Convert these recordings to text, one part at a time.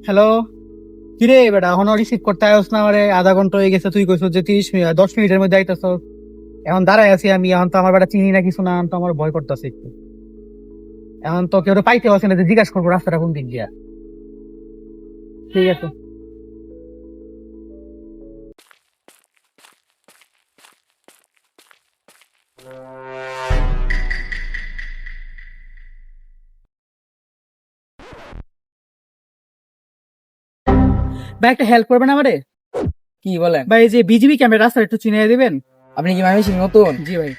Hello, কিরে বেটা এখনো রিসিভ করতে আসছ না? আমারে আধা ঘন্টা হয়ে গেছে, তুই কইছ যে 30 মিনিট 10 মিনিটের মধ্যে আইতাছ। এখন দাঁড়ায় আছি আমি, এখন তো আমার বেটা চিনি না কিছু না, এখন তো আমার ভয় করতেছে একটু। এখন তো কেউ পাইতে পারছে না যে জিজ্ঞাসা করবো রাস্তাটা কোন দিক দিয়া। ঠিক আছে। ভাই একটা হেল্প করবেন আমারে? কি বলেন? ভাই এই যে বিজিবি ক্যামেরা রাস্তা একটু চিনিয়ে দিবেন? আপনি কি মামি সিং নতুন? জি ভাই।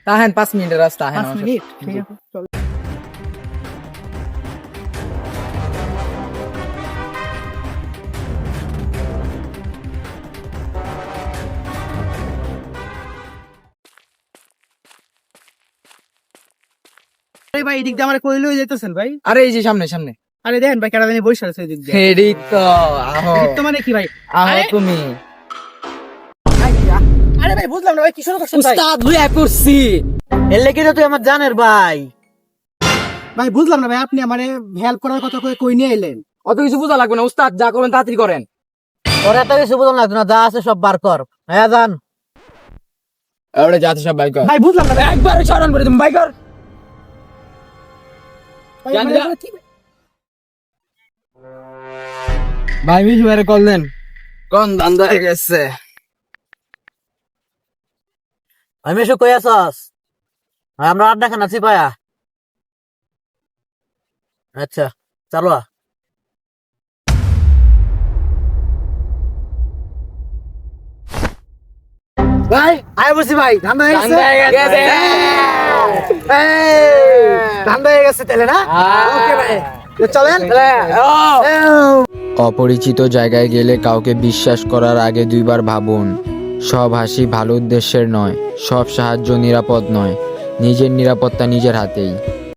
তাহেন 5 মিনিটের রাস্তা। 5 মিনিট? ঠিক আছে চল। আরে ভাই এদিক দিয়ে আমার কই লই যাইতেছেন ভাই? আরে এই যে সামনে সামনে। আরে দেখেন ভাই কেডা জানি বইসা আছে এদিক দিয়ে। এদিক তো আহো। এদিক তো মানে কি ভাই? আহো আরে তুমি। আরে ভাই বুঝলাম না ভাই, কি শুরু করছেন ভাই? উস্তাদ লুয়া করছি। এর লেগে তো তুই আমার জানের ভাই। ভাই বুঝলাম না ভাই, আপনি আমারে হেল্প করার কথা কই নিয়ে এলেন? অত কিছু বোঝা লাগবে না উস্তাদ, যা করবেন তাড়াতাড়ি করেন। তোর এত কিছু বললাম লাগতো না, যা আছে সব বার কর। হ্যাঁ জান। এবারে যাতে সব বাইক কর। ভাই বুঝলাম না ভাই, একবার সরান করে তুমি বাইক কর। ভাই জান মানে যা। কি ভাই? ভাই মিশু মেরে কল দেন। কোন ধান্দা হয়ে গেছে? আমি এসে কই আছস? আমরা আড্ডা খান আছি পায়া। আচ্ছা চালো। ভাই আয় বসি ভাই, ধান্দা হয়ে গেছে। ধান্দা হয়ে গেছে। ধান্দা হয়ে গেছে তাহলে না? ওকে ভাই, তো চলেন। অপরিচিত জায়গায় গেলে কাউকে বিশ্বাস করার আগে দুইবার ভাবুন। সব হাসি ভালো উদ্দেশ্যের নয়, সব সাহায্য নিরাপদ নয়। নিজের নিরাপত্তা নিজের হাতেই।